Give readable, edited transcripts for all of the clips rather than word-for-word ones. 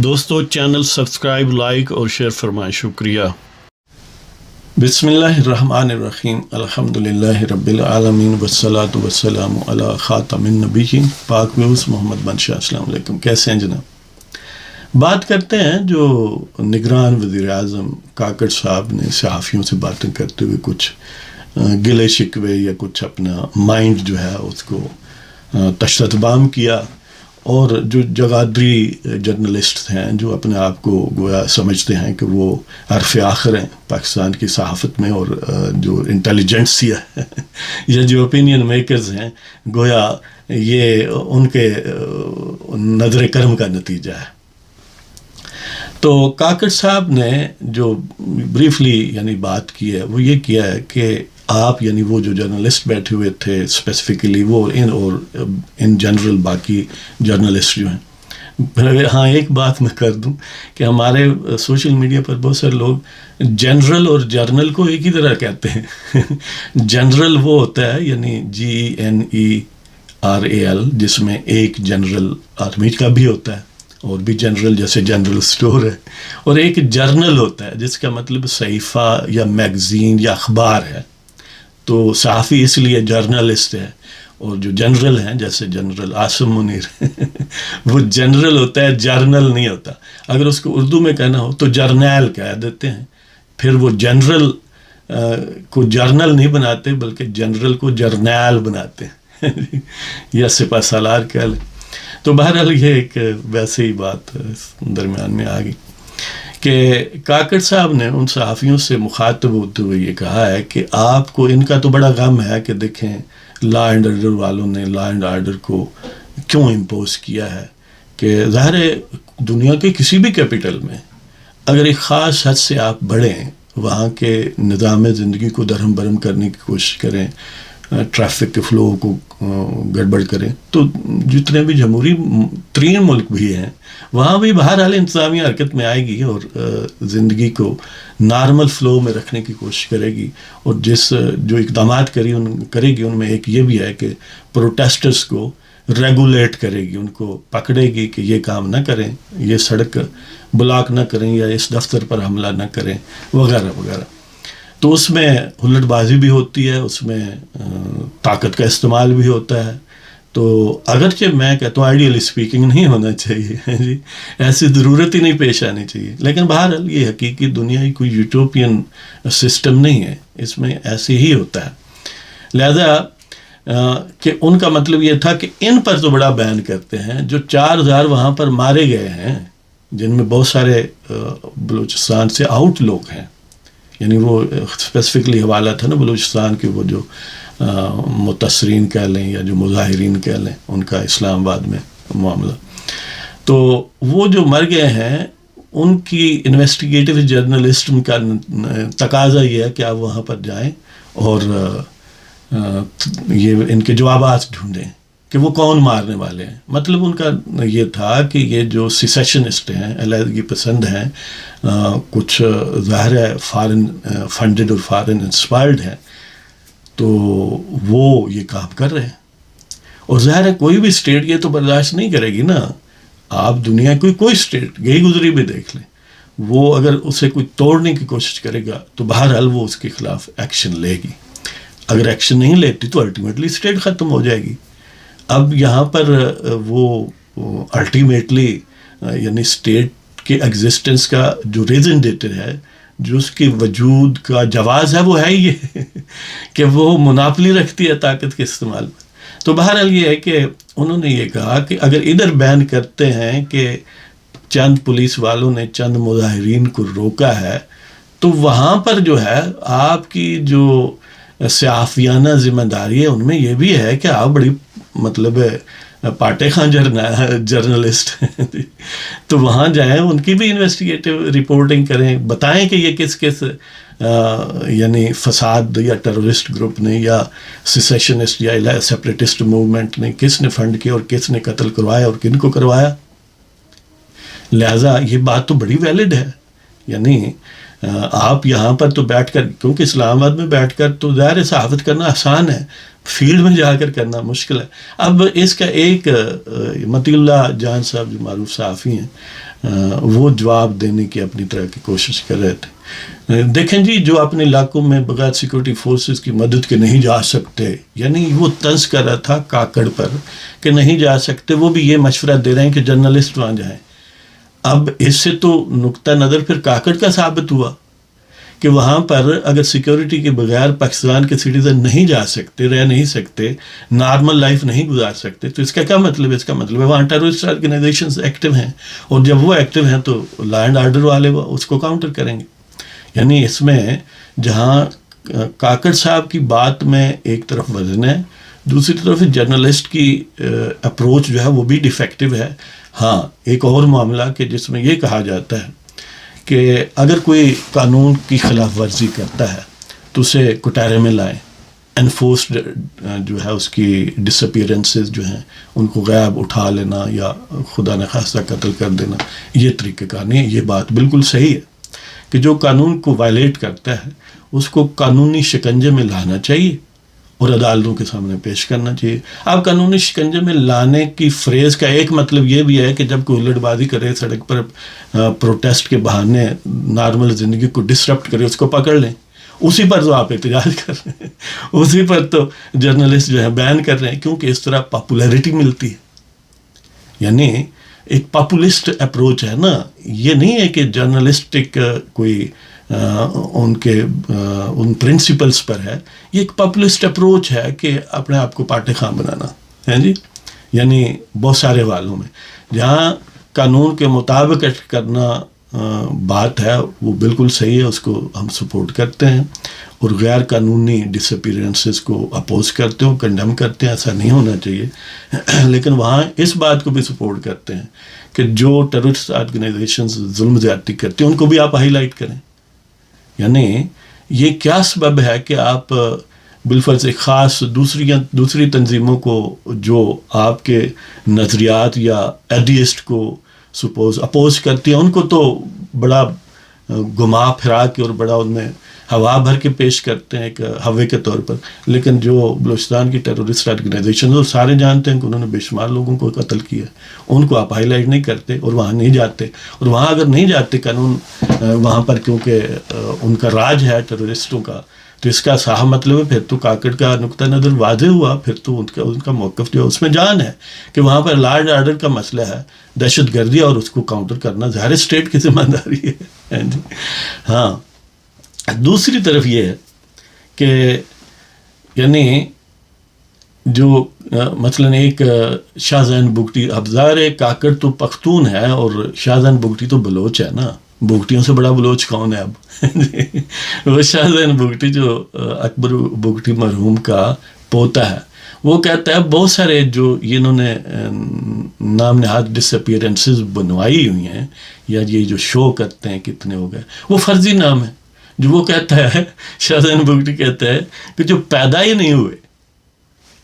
دوستو channel subscribe like اور share فرمائیں، شکریہ۔ بسم اللہ الرحمن الرحیم، الحمدللہ رب العالمین والصلاة والسلام علی خاتم النبیین، پاک ویوس محمد بن شاہ۔ السلام علیکم، کیسے ہیں جناب؟ بات کرتے ہیں جو نگران وزیر اعظم کاکڑ صاحب نے صحافیوں سے باتیں کرتے ہوئے کچھ گلے شکوے یا کچھ اپنا مائنڈ جو ہے اس کو تشتبام کیا، اور جو جگادری جرنلسٹ ہیں جو اپنے آپ کو گویا سمجھتے ہیں کہ وہ حرف آخر ہیں پاکستان کی صحافت میں، اور جو انٹیلیجنسیا ہے یا جو اوپینین میکرز ہیں، گویا یہ ان کے نظر کرم کا نتیجہ ہے۔ تو کاکڑ صاحب نے جو بریفلی یعنی بات کی ہے وہ یہ کیا ہے کہ آپ یعنی وہ جو جرنلسٹ بیٹھے ہوئے تھے اسپیسیفکلی وہ ان جنرل باقی جرنلسٹ جو ہیں، ہاں ایک بات میں کر دوں کہ ہمارے سوشل میڈیا پر بہت سارے لوگ جنرل اور جرنل کو ایک ہی طرح کہتے ہیں۔ جنرل وہ ہوتا ہے یعنی GNERAL، جس میں ایک جنرل آرمی کا بھی ہوتا ہے اور بھی جنرل جیسے جنرل سٹور ہے، اور ایک جرنل ہوتا ہے جس کا مطلب صحیفہ یا میگزین یا اخبار ہے۔ تو صحافی اس لیے جرنلسٹ ہے، اور جو جنرل ہیں جیسے جنرل عاصم منیر وہ جنرل ہوتا ہے، جرنل نہیں ہوتا۔ اگر اس کو اردو میں کہنا ہو تو جرنیل کہہ دیتے ہیں، پھر وہ جنرل کو جرنل نہیں بناتے بلکہ جنرل کو جرنیل بناتے ہیں یا سپہ سالار کہہ لیں۔ تو بہرحال یہ ایک ویسے ہی بات درمیان میں آ گئی کہ کاکڑ صاحب نے ان صحافیوں سے مخاطب ہوتے ہوئے یہ کہا ہے کہ آپ کو ان کا تو بڑا غم ہے کہ دیکھیں لا اینڈ آرڈر والوں نے لا اینڈ آرڈر کو کیوں امپوز کیا ہے، کہ ظاہر ہے دنیا کے کسی بھی کیپٹل میں اگر ایک خاص حد سے آپ بڑھیں، وہاں کے نظام زندگی کو درہم برہم کرنے کی کوشش کریں، ٹریفک کے فلو کو گڑبڑ کریں، تو جتنے بھی جمہوری ترین ملک بھی ہیں وہاں بھی بہرحال انتظامیہ حرکت میں آئے گی اور زندگی کو نارمل فلو میں رکھنے کی کوشش کرے گی، اور جو اقدامات کرے گی ان میں ایک یہ بھی ہے کہ پروٹیسٹرز کو ریگولیٹ کرے گی، ان کو پکڑے گی کہ یہ کام نہ کریں، یہ سڑک بلاک نہ کریں یا اس دفتر پر حملہ نہ کریں وغیرہ وغیرہ۔ تو اس میں ہلٹ بازی بھی ہوتی ہے، اس میں طاقت کا استعمال بھی ہوتا ہے۔ تو اگرچہ میں کہتا ہوں آئیڈیلی اسپیکنگ نہیں ہونا چاہیے جی، ایسی ضرورت ہی نہیں پیش آنی چاہیے، لیکن بہرحال یہ حقیقی دنیا ہی کوئی یوٹوپین سسٹم نہیں ہے، اس میں ایسے ہی ہوتا ہے۔ لہذا کہ ان کا مطلب یہ تھا کہ ان پر تو بڑا بیان کرتے ہیں، جو 4000 وہاں پر مارے گئے ہیں جن میں بہت سارے بلوچستان سے آؤٹ لوگ ہیں، یعنی وہ اسپیسیفکلی حوالہ تھا نا بلوچستان کے وہ جو متاثرین کہہ لیں یا جو مظاہرین کہہ لیں، ان کا اسلام آباد میں معاملہ۔ تو وہ جو مر گئے ہیں ان کی انویسٹیگیٹو جرنلسٹ کا تقاضا یہ ہے کہ آپ وہاں پر جائیں اور یہ ان کے جوابات ڈھونڈیں کہ وہ کون مارنے والے ہیں۔ مطلب ان کا یہ تھا کہ یہ جو سیسیشنسٹ ہیں، علیحدگی پسند ہیں، کچھ ظاہر ہے فارن فنڈڈ اور فارن انسپائرڈ ہیں، تو وہ یہ کام کر رہے ہیں، اور ظاہر ہے کوئی بھی اسٹیٹ یہ تو برداشت نہیں کرے گی نا۔ آپ دنیا کی کوئی اسٹیٹ گئی گزری بھی دیکھ لیں، وہ اگر اسے کوئی توڑنے کی کوشش کرے گا تو بہرحال وہ اس کے خلاف ایکشن لے گی۔ اگر ایکشن نہیں لیتی تو الٹیمیٹلی اسٹیٹ ختم ہو جائے گی۔ اب یہاں پر وہ الٹیمیٹلی یعنی اسٹیٹ کے ایگزسٹنس کا جو ریزن دیتے ہے، جو اس کی وجود کا جواز ہے، وہ ہے ہی یہ کہ وہ مناپلی رکھتی ہے طاقت کے استعمال میں۔ تو بہرحال یہ ہے کہ انہوں نے یہ کہا کہ اگر ادھر بیان کرتے ہیں کہ چند پولیس والوں نے چند مظاہرین کو روکا ہے، تو وہاں پر جو ہے آپ کی جو صحافیانہ ذمہ داری ہے ان میں یہ بھی ہے کہ آپ بڑی مطلب پاٹے خان جرنلسٹ ہیں، تو وہاں جائیں، ان کی بھی انویسٹیگیٹو رپورٹنگ کریں، بتائیں کہ یہ کس یعنی فساد یا ٹیررسٹ گروپ نے یا سیسیشنسٹ یا سیپریٹسٹ موومنٹ نے کس نے فنڈ کیا اور کس نے قتل کروایا اور کن کو کروایا۔ لہٰذا یہ بات تو بڑی ویلڈ ہے، یعنی آپ یہاں پر تو بیٹھ کر، کیونکہ اسلام آباد میں بیٹھ کر تو ظاہر صحافت کرنا آسان ہے، فیلڈ میں جا کر کرنا مشکل ہے. اب اس کا ایک مطیع اللہ جان صاحب جو معروف صحافی ہیں، وہ جواب دینے کی اپنی طرح کی کوشش کر رہے تھے. دیکھیں جی، جو اپنے علاقوں میں بغیر سیکورٹی فورسز کی مدد کے نہیں جا سکتے، یعنی وہ طنز کر رہا تھا کاکڑ پر کہ نہیں جا سکتے، وہ بھی یہ مشورہ دے رہے ہیں کہ جرنلسٹ وہاں جائیں. اب اس سے تو نقطہ نظر پھر کاکڑ کا ثابت ہوا کہ وہاں پر اگر سیکیورٹی کے بغیر پاکستان کے سٹیزن نہیں جا سکتے، رہ نہیں سکتے، نارمل لائف نہیں گزار سکتے، تو اس کا کیا مطلب ہے؟ اس کا مطلب ہے وہاں ٹیررسٹ آرگنائزیشنز ایکٹیو ہیں، اور جب وہ ایکٹیو ہیں تو لا اینڈ آرڈر والے اس کو کاؤنٹر کریں گے. یعنی اس میں جہاں کاکڑ صاحب کی بات میں ایک طرف وزن ہے، دوسری طرف جرنلسٹ کی اپروچ جو ہے وہ بھی ڈیفیکٹو ہے. ہاں، ایک اور معاملہ کہ جس میں یہ کہا جاتا ہے کہ اگر کوئی قانون کی خلاف ورزی کرتا ہے تو اسے کٹہرے میں لائیں، انفورسڈ جو ہے اس کی ڈس اپیرنسز جو ہیں ان کو غائب اٹھا لینا یا خدا نخواستہ قتل کر دینا، یہ طریقہ کار نہیں ہے. یہ بات بالکل صحیح ہے کہ جو قانون کو وائلیٹ کرتا ہے اس کو قانونی شکنجے میں لانا چاہیے اور عدالتوں کے سامنے پیش کرنا چاہیے. اب قانونی شکنجے میں لانے کی فریز کا ایک مطلب یہ بھی ہے کہ جب کوئی ہلڑ بازی کرے، سڑک پر پروٹیسٹ کے بہانے نارمل زندگی کو ڈسرپٹ کرے، اس کو پکڑ لیں. اسی پر تو آپ احتجاج کر رہے ہیں، اسی پر تو جرنلسٹ جو ہے بیان کر رہے ہیں، کیونکہ اس طرح پاپولیرٹی ملتی ہے. یعنی ایک پاپولسٹ اپروچ ہے نا، یہ نہیں ہے کہ جرنلسٹک کوئی ان پرنسپلس پر ہے. یہ ایک پاپولسٹ اپروچ ہے کہ اپنے آپ کو پارٹے خاں بنانا ہے جی. یعنی بہت سارے والوں میں جہاں قانون کے مطابق کرنا بات ہے وہ بالکل صحیح ہے، اس کو ہم سپورٹ کرتے ہیں، اور غیر قانونی ڈس اپیرنسز کو اپوز کرتے ہیں، کنڈم کرتے ہیں. ایسا نہیں ہونا چاہیے. لیکن وہاں اس بات کو بھی سپورٹ کرتے ہیں کہ جو ٹیررسٹ آرگنائزیشنز ظلم زیادتی کرتے ہیں ان کو بھی آپ ہائی لائٹ کریں. یعنی یہ کیا سبب ہے کہ آپ بالفرض ایک خاص دوسری تنظیموں کو جو آپ کے نظریات یا ایڈیسٹ کو سپوز اپوز کرتی ہیں، ان کو تو بڑا گھما پھرا کے اور بڑا ان میں ہوا بھر کے پیش کرتے ہیں ایک ہوے کے طور پر. لیکن جو بلوچستان کی ٹیررسٹ آرگنائزیشن وہ سارے جانتے ہیں کہ انہوں نے بے شمار لوگوں کو قتل کیا، ان کو آپ ہائی لائٹ نہیں کرتے اور وہاں نہیں جاتے. اور وہاں اگر نہیں جاتے قانون وہاں پر، کیونکہ ان کا راج ہے ٹیررسٹوں کا، تو اس کا صاف مطلب ہے پھر تو کاکڑ کا نقطہ نظر واضح ہوا. پھر تو ان کا موقف جو ہے اس میں جان ہے کہ وہاں پر لا اینڈ آرڈر کا مسئلہ ہے، دہشت گردی، اور اس کو کاؤنٹر کرنا ظاہر اسٹیٹ کی ذمہ داری ہے جی. ہاں، دوسری طرف یہ ہے کہ یعنی جو مثلاً ایک شاہ زین بگٹی، اب ظاہر ہے کاکڑ تو پختون ہے اور شاہ زین بگٹی تو بلوچ ہے نا. بگٹیوں سے بڑا بلوچ کون ہے اب؟ وہ شاہ زین بگٹی جو اکبر بگٹی مرحوم کا پوتا ہے، وہ کہتا ہے بہت سارے جو انہوں نے نام نہاد ڈس اپیرنسز بنوائی ہوئی ہیں یا یہ جو شو کرتے ہیں کتنے ہو گئے، وہ فرضی نام ہے. جو وہ کہتا ہے، شاہ زین بگٹی کہتا ہے کہ جو پیدا ہی نہیں ہوئے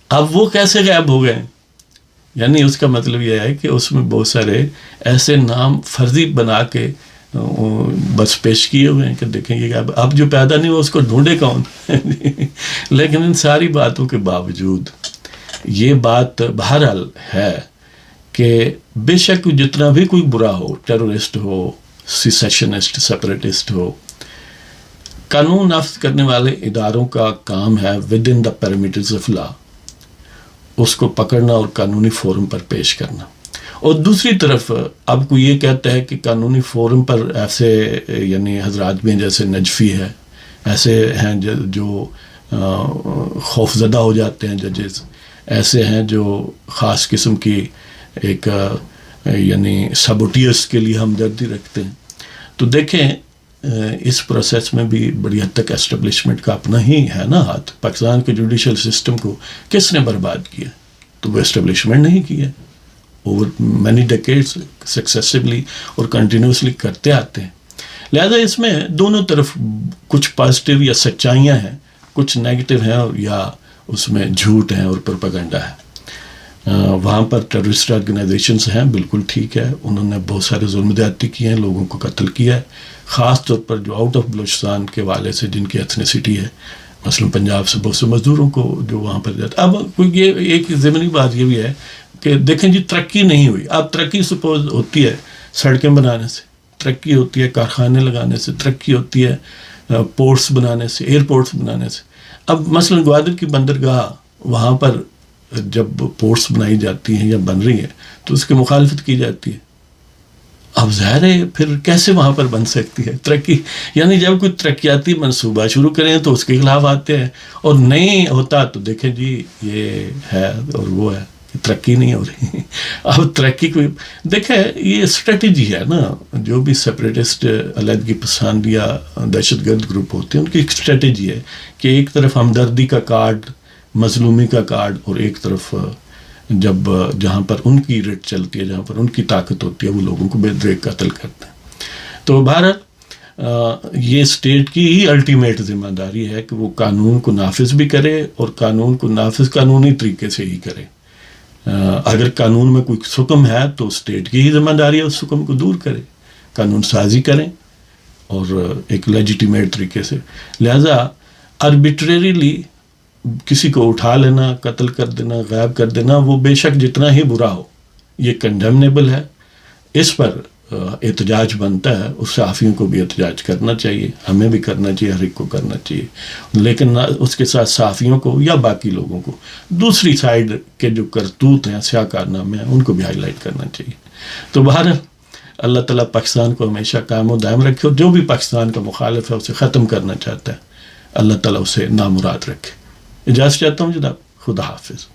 اب وہ کیسے غائب ہو گئے. یعنی اس کا مطلب یہ ہے کہ اس میں بہت سارے ایسے نام فرضی بنا کے بس پیش کیے ہوئے ہیں کہ دیکھیں یہ اب جو پیدا نہیں ہوا اس کو ڈھونڈے کون. لیکن ان ساری باتوں کے باوجود یہ بات بہرحال ہے کہ بے شک جتنا بھی کوئی برا ہو، ٹیررسٹ ہو، سیسیشنسٹ، سیپریٹسٹ ہو، قانون نافذ کرنے والے اداروں کا کام ہے with in the parameters of law اس کو پکڑنا اور قانونی فورم پر پیش کرنا. اور دوسری طرف اب کوئی یہ کہتا ہے کہ قانونی فورم پر ایسے یعنی حضرات بھی ہیں جیسے نجفی ہے، ایسے ہیں جو خوفزدہ ہو جاتے ہیں ججز، ایسے ہیں جو خاص قسم کی ایک یعنی سبوٹیئرس کے لیے ہمدردی رکھتے ہیں. تو دیکھیں اس پروسیس میں بھی بڑی حد تک اسٹیبلشمنٹ کا اپنا ہی ہے نا ہاتھ. پاکستان کے جوڈیشل سسٹم کو کس نے برباد کیا؟ تو وہ اسٹیبلشمنٹ نہیں کیا، اوور مینی ڈیکیڈس سکسیسیولی اور کنٹینیوسلی کرتے آتے ہیں. لہذا اس میں دونوں طرف کچھ پازیٹیو یا سچائیاں ہیں، کچھ نیگیٹو ہیں یا اس میں جھوٹ ہیں اور پروپیگنڈا ہے. وہاں پر ٹیررسٹ آرگنائزیشنز ہیں، بالکل ٹھیک ہے، انہوں نے بہت سارے ظلم زیادتی کیے ہیں، لوگوں کو قتل کیا ہے، خاص طور پر جو آؤٹ آف بلوچستان کے والے سے جن کی ایتھنیسٹی ہے، مثلا پنجاب سے بہت سے مزدوروں کو جو وہاں پر جاتا. اب یہ ایک ضمنی بات یہ بھی ہے کہ دیکھیں جی ترقی نہیں ہوئی. اب ترقی سپوز ہوتی ہے سڑکیں بنانے سے، ترقی ہوتی ہے کارخانے لگانے سے، ترقی ہوتی ہے پورٹس بنانے سے، ایئرپورٹس بنانے سے. اب مثلا گوادر کی بندرگاہ، وہاں پر جب پورٹس بنائی جاتی ہیں یا بن رہی ہیں تو اس کی مخالفت کی جاتی ہے. اب ظاہر ہے پھر کیسے وہاں پر بن سکتی ہے ترقی؟ یعنی جب کوئی ترقیاتی منصوبہ شروع کریں تو اس کے خلاف آتے ہیں، اور نہیں ہوتا تو دیکھیں جی یہ ہے اور وہ ہے، ترقی نہیں ہو رہی. اب ترقی کوئی دیکھیں، یہ اسٹریٹجی ہے نا، جو بھی سپریٹسٹ علیحدگی پسند یا دہشت گرد گروپ ہوتے ہیں ان کی ایک اسٹریٹجی ہے کہ ایک طرف ہمدردی کا کارڈ، مظلومی کا کارڈ، اور ایک طرف جب جہاں پر ان کی ریٹ چلتی ہے، جہاں پر ان کی طاقت ہوتی ہے، وہ لوگوں کو بے دریغ قتل کرتے ہیں. تو بہرحال یہ اسٹیٹ کی ہی الٹیمیٹ ذمہ داری ہے کہ وہ قانون کو نافذ بھی کرے، اور قانون کو نافذ قانونی طریقے سے ہی کرے. اگر قانون میں کوئی حکم ہے تو اسٹیٹ کی ہی ذمہ داری ہے اس حکم کو دور کرے، قانون سازی کریں اور ایک لیجیٹیمیٹ طریقے سے. لہذا آربیٹریریلی کسی کو اٹھا لینا، قتل کر دینا، غائب کر دینا، وہ بے شک جتنا ہی برا ہو یہ کنڈیمنیبل ہے. اس پر احتجاج بنتا ہے، اس صحافیوں کو بھی احتجاج کرنا چاہیے، ہمیں بھی کرنا چاہیے، ہر ایک کو کرنا چاہیے، لیکن نہ اس کے ساتھ صحافیوں کو یا باقی لوگوں کو دوسری سائڈ کے جو کرتوت ہیں، سیاہ کارنامے ہیں، ان کو بھی ہائی لائٹ کرنا چاہیے. تو بہرحال اللہ تعالیٰ پاکستان کو ہمیشہ قائم و دائم رکھے، اور جو بھی پاکستان کا مخالف ہے اسے ختم کرنا چاہتا ہے اللہ تعالیٰ اسے نامراد رکھے. اجازت چاہتا ہوں جناب، خدا حافظ.